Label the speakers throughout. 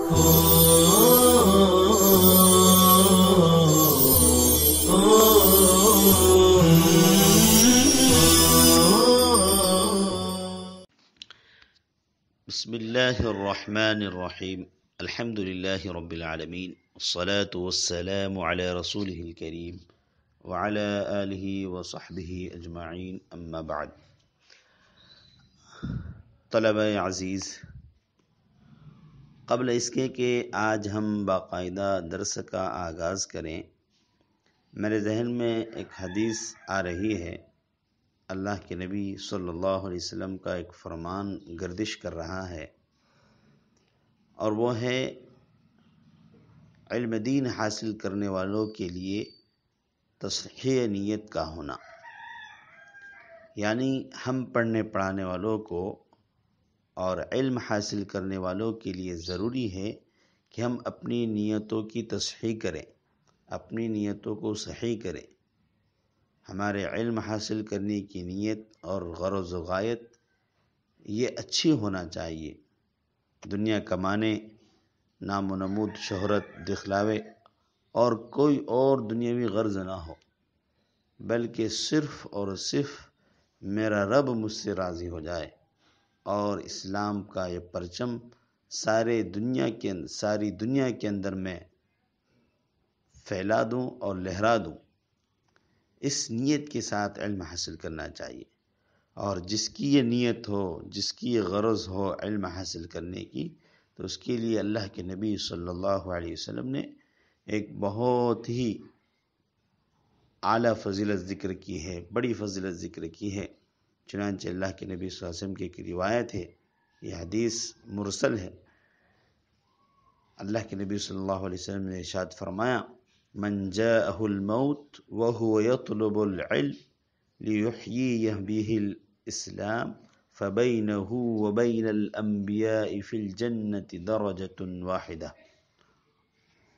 Speaker 1: بسم اللہ الرحمن الرحیم الحمد للہ رب العالمین والصلاة والسلام علی رسولہ الکریم وعلی آلہ وصحبہ اجمعین اما بعد۔ طلبہ عزیز، قبل اس کے کہ آج ہم باقاعدہ درس کا آغاز کریں، میرے ذہن میں ایک حدیث آ رہی ہے۔ اللہ کے نبی صلی اللہ علیہ وسلم کا ایک فرمان گردش کر رہا ہے، اور وہ ہے علم دین حاصل کرنے والوں کے لیے تصحیح نیت کا ہونا۔ یعنی ہم پڑھنے پڑھانے والوں کو اور علم حاصل کرنے والوں کے لیے ضروری ہے کہ ہم اپنی نیتوں کی تصحیح کریں، اپنی نیتوں کو صحیح کریں۔ ہمارے علم حاصل کرنے کی نیت اور غرض و غایت یہ اچھی ہونا چاہیے۔ دنیا کمانے، نام و نمود، شہرت، دکھلاوے اور کوئی اور دنیاوی غرض نہ ہو، بلکہ صرف اور صرف میرا رب مجھ سے راضی ہو جائے اور اسلام کا یہ پرچم ساری دنیا کے اندر میں پھیلا دوں اور لہرا دوں۔ اس نیت کے ساتھ علم حاصل کرنا چاہیے، اور جس کی یہ نیت ہو، جس کی یہ غرض ہو علم حاصل کرنے کی، تو اس کے لیے اللہ کے نبی صلی اللہ علیہ وسلم نے ایک بہت ہی اعلیٰ فضیلت ذکر کی ہے، بڑی فضیلت ذکر کی ہے۔ چنانچہ اللہ کے نبی صلی اللہ علیہ وسلم کی ایک روایت ہے، یہ حدیث مرسل ہے۔ اللہ کے نبی صلی اللہ علیہ وسلم نے ارشاد فرمایا: من جاءه الموت وهو يطلب العلم ليحيي به الإسلام فبينه وبين الأنبياء في الجنة درجة واحدة،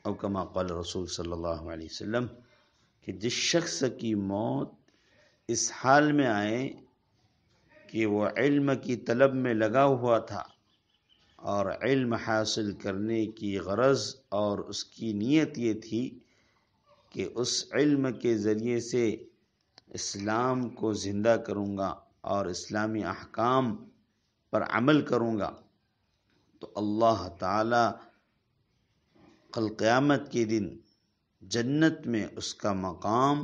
Speaker 1: او كما قال رسول صلی اللہ علیہ وسلم، کہ جس شخص کی موت اس حال میں آئے کہ وہ علم کی طلب میں لگا ہوا تھا اور علم حاصل کرنے کی غرض اور اس کی نیت یہ تھی کہ اس علم کے ذریعے سے اسلام کو زندہ کروں گا اور اسلامی احکام پر عمل کروں گا، تو اللہ تعالی کل قیامت کے دن جنت میں اس کا مقام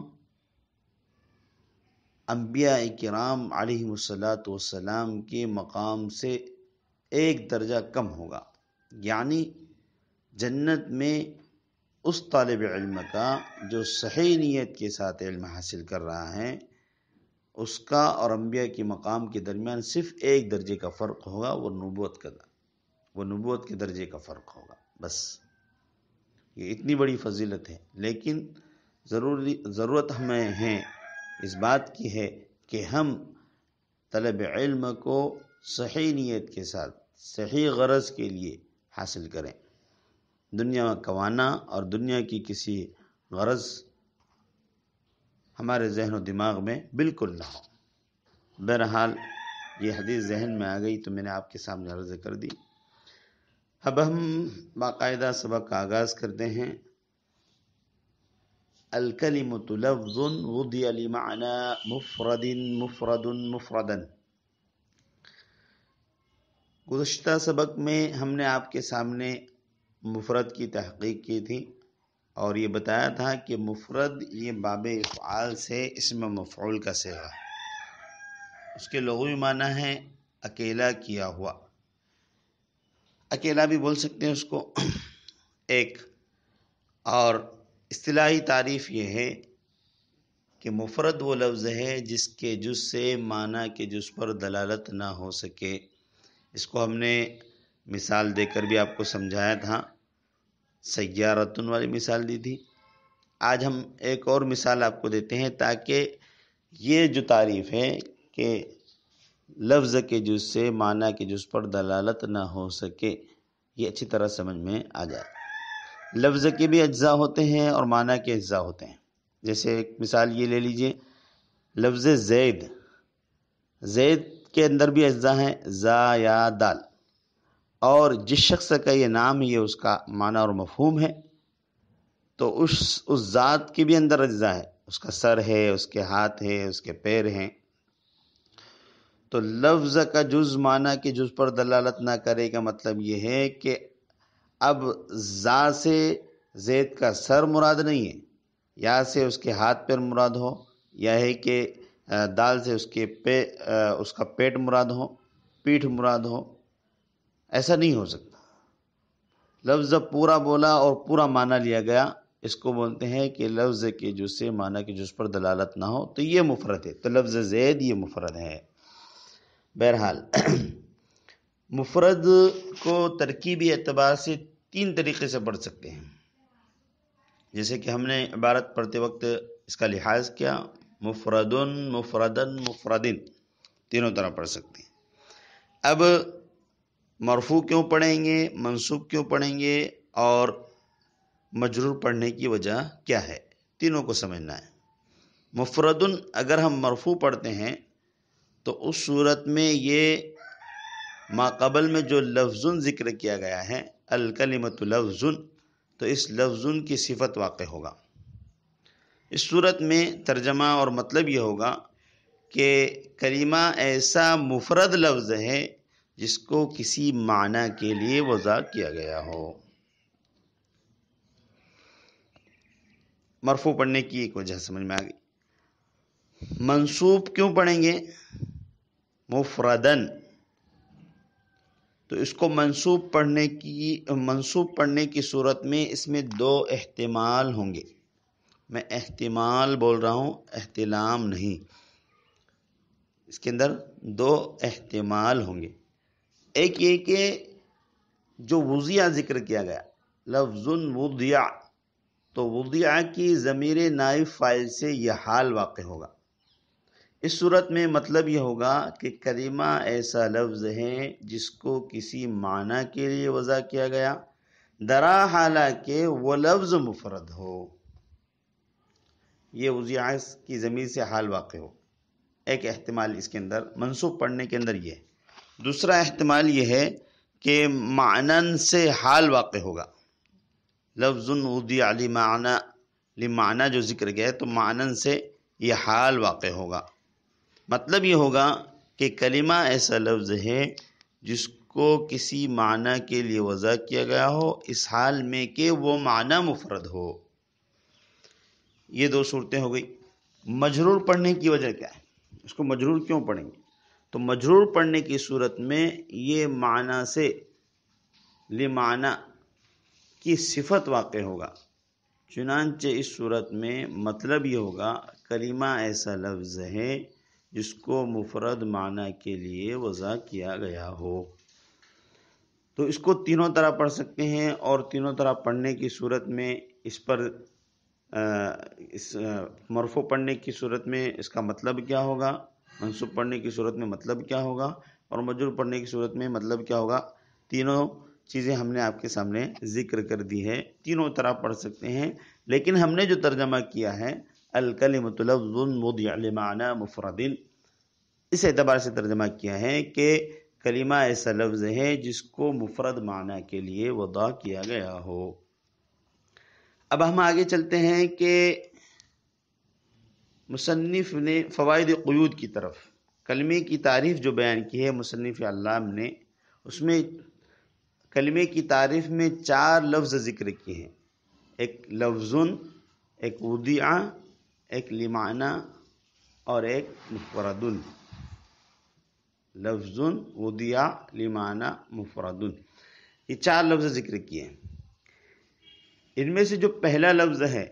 Speaker 1: انبیاء کرام علیہم الصلاۃ والسلام کے مقام سے ایک درجہ کم ہوگا۔ یعنی جنت میں اس طالب علم کا جو صحیح نیت کے ساتھ علم حاصل کر رہا ہے، اس کا اور انبیاء کے مقام کے درمیان صرف ایک درجے کا فرق ہوگا، وہ نبوت کے درجے کا فرق ہوگا۔ بس یہ اتنی بڑی فضیلت ہے، لیکن ضرورت ہمیں ہے اس بات کی ہے کہ ہم طلب علم کو صحیح نیت کے ساتھ صحیح غرض کے لیے حاصل کریں۔ دنیا کمانا اور دنیا کی کسی غرض ہمارے ذہن و دماغ میں بالکل نہ ہو۔ بہرحال یہ حدیث ذہن میں آ گئی تو میں نے آپ کے سامنے عرض کر دی۔ اب ہم باقاعدہ سبق کا آغاز کرتے ہیں۔ الکلمۃ لفظ وضع لمعنى مفردا۔ گزشتہ سبق میں ہم نے آپ کے سامنے مفرد کی تحقیق کی تھی اور یہ بتایا تھا کہ مفرد یہ باب افعال سے اسم مفعول کا صیغہ ہے۔ اس کے لغوی معنی ہے اکیلا کیا ہوا، اکیلا بھی بول سکتے ہیں اس کو ایک۔ اور اصطلاحی تعریف یہ ہے کہ مفرد وہ لفظ ہے جس کے جز سے معنی کے جز پر دلالت نہ ہو سکے۔ اس کو ہم نے مثال دے کر بھی آپ کو سمجھایا تھا، سیارتن والی مثال دی تھی۔ آج ہم ایک اور مثال آپ کو دیتے ہیں تاکہ یہ جو تعریف ہے کہ لفظ کے جز سے معنی کے جز پر دلالت نہ ہو سکے، یہ اچھی طرح سمجھ میں آ جائے۔ لفظ کے بھی اجزاء ہوتے ہیں اور معنی کے اجزاء ہوتے ہیں۔ جیسے ایک مثال یہ لے لیجئے، لفظ زید کے اندر بھی اجزاء ہیں، زا یا دال، اور جس شخص کا یہ نام ہے یہ اس کا معنی اور مفہوم ہے، تو اس ذات کے بھی اندر اجزاء ہے، اس کا سر ہے، اس کے ہاتھ ہے، اس کے پیر ہیں۔ تو لفظ کا جز معنی کے جز پر دلالت نہ کرے کا مطلب یہ ہے کہ اب ذات سے زید کا سر مراد نہیں ہے، یا سے اس کے ہاتھ پیر مراد ہو، یا ہے کہ دال سے اس کا پیٹ مراد ہو، پیٹھ مراد ہو، ایسا نہیں ہو سکتا۔ لفظ پورا بولا اور پورا معنی لیا گیا، اس کو بولتے ہیں کہ لفظ کے جز سے معنی کے جز پر دلالت نہ ہو، تو یہ مفرد ہے۔ تو لفظ زید یہ مفرد ہے۔ بہرحال مفرد کو ترکیبی اعتبار سے 3 طریقے سے پڑھ سکتے ہیں، جیسے کہ ہم نے عبارت پڑھتے وقت اس کا لحاظ کیا، مفردن، مفردن، مفردن، تینوں طرح پڑھ سکتے ہیں۔ اب مرفوع کیوں پڑھیں گے، منصوب کیوں پڑھیں گے، اور مجرور پڑھنے کی وجہ کیا ہے، تینوں کو سمجھنا ہے۔ مفردن اگر ہم مرفوع پڑھتے ہیں تو اس صورت میں یہ ما قبل میں جو لفظن ذکر کیا گیا ہے، الکلمۃ لفظن، تو اس لفظن کی صفت واقع ہوگا۔ اس صورت میں ترجمہ اور مطلب یہ ہوگا کہ کلمہ ایسا مفرد لفظ ہے جس کو کسی معنی کے لیے وضع کیا گیا ہو۔ مرفوع پڑھنے کی ایک وجہ سمجھ میں آ گئی۔ منصوب کیوں پڑھیں گے، مفردن، تو اس کو منصوب پڑھنے کی صورت میں اس میں 2 احتمال ہوں گے۔ میں احتمال بول رہا ہوں، احتلام نہیں۔ اس کے اندر 2 احتمال ہوں گے۔ ایک یہ کہ جو وضع ذکر کیا گیا، لفظ وضع، تو وضع کی ضمیر نائب فاعل سے یہ حال واقع ہوگا۔ اس صورت میں مطلب یہ ہوگا کہ کلمہ ایسا لفظ ہے جس کو کسی معنی کے لیے وضع کیا گیا، درا حالانکہ وہ لفظ مفرد ہو، یہ وضع کی ضمیر سے حال واقع ہو۔ ایک احتمال اس کے اندر منصوب پڑھنے کے اندر یہ ہے۔ دوسرا احتمال یہ ہے کہ معنن سے حال واقع ہوگا، لفظ وضع لمعنی جو ذکر گیا ہے تو معنن سے یہ حال واقع ہوگا۔ مطلب یہ ہوگا کہ کلمہ ایسا لفظ ہے جس کو کسی معنی کے لیے وضع کیا گیا ہو، اس حال میں کہ وہ معنی مفرد ہو۔ یہ 2 صورتیں ہو گئی۔ مجرور پڑھنے کی وجہ کیا ہے، اس کو مجرور کیوں پڑھیں گے، تو مجرور پڑھنے کی صورت میں یہ معنی سے لمعنی کی صفت واقع ہوگا۔ چنانچہ اس صورت میں مطلب یہ ہوگا کلمہ ایسا لفظ ہے جس کو مفرد معنی کے لیے وضع کیا گیا ہو۔ تو اس کو تینوں طرح پڑھ سکتے ہیں، اور تینوں طرح پڑھنے کی صورت میں اس مرفوع پڑھنے کی صورت میں اس کا مطلب کیا ہوگا، منصوب پڑھنے کی صورت میں مطلب کیا ہوگا، اور مجرور پڑھنے کی صورت میں مطلب کیا ہوگا، تینوں چیزیں ہم نے آپ کے سامنے ذکر کر دی ہے۔ تینوں طرح پڑھ سکتے ہیں، لیکن ہم نے جو ترجمہ کیا ہے الکلمۃ لفظ وضع لمعنی مفرد، اس اعتبار سے ترجمہ کیا ہے کہ کلمہ ایسا لفظ ہے جس کو مفرد معنی کے لیے وضع کیا گیا ہو۔ اب ہم آگے چلتے ہیں کہ مصنف نے فوائد قیود کی طرف، کلمے کی تعریف جو بیان کی ہے مصنف علام نے، اس میں کلمے کی تعریف میں 4 لفظ ذکر کیے ہیں، ایک لفظ، ایک وضع، ایک لمعنی، اور ایک مفرد۔ لفظ، وضع، لمعنی، مفرد، یہ 4 لفظ ذکر کیے ہیں۔ ان میں سے جو پہلا لفظ ہے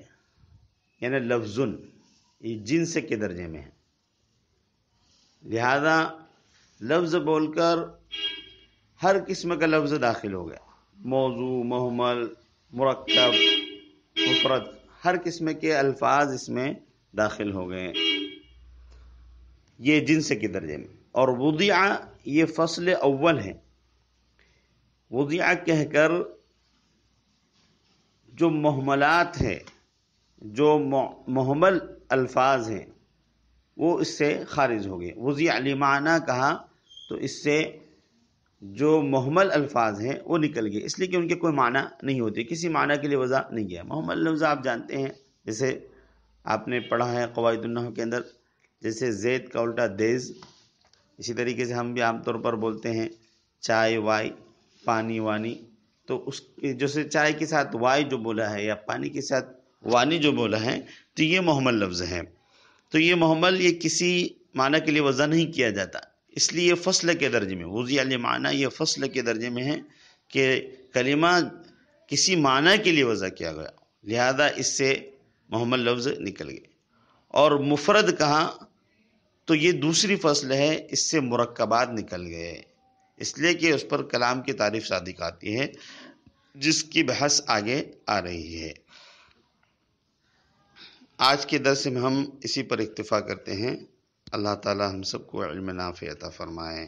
Speaker 1: یعنی لفظ، یہ جنس کے درجے میں ہے، لہذا لفظ بول کر ہر قسم کا لفظ داخل ہو گیا، موضوع، مہمل، مرکب، مفرد، ہر قسم کے الفاظ اس میں داخل ہو گئے، یہ جنس کے درجے میں۔ اور وضع یہ فصل اول ہے، وضع کہہ کر جو محملات ہیں، جو محمل الفاظ ہیں، وہ اس سے خارج ہو گئے۔ وضع لمعنی کہا تو اس سے جو محمل الفاظ ہیں وہ نکل گئے، اس لیے کہ ان کے کوئی معنی نہیں ہوتے، کسی معنی کے لیے وضع نہیں گیا۔ محمل لفظ آپ جانتے ہیں، جیسے آپ نے پڑھا ہے قواعد النحو کے اندر، جیسے زید کا الٹا دیز، اسی طریقے سے ہم بھی عام طور پر بولتے ہیں چائے وائی، پانی وانی، تو اس جیسے چائے کے ساتھ وائی جو بولا ہے یا پانی کے ساتھ وانی جو بولا ہے، تو یہ محمل لفظ ہے۔ تو یہ محمل یہ کسی معنی کے لیے وضع نہیں کیا جاتا، اس لیے یہ فصل کے درجے میں، وضع لمعنی یہ فصل کے درجے میں ہے کہ کلمہ کسی معنی کے لیے وضع کیا گیا، لہذا اس سے محمل لفظ نکل گئے۔ اور مفرد کہاں تو یہ دوسری فصل ہے، اس سے مرکبات نکل گئے، اس لیے کہ اس پر کلام کی تعریف صادق آتی ہے، جس کی بحث آگے آ رہی ہے۔ آج کے درس میں ہم اسی پر اکتفا کرتے ہیں۔ اللہ تعالی ہم سب کو علم نافع عطا فرمائے۔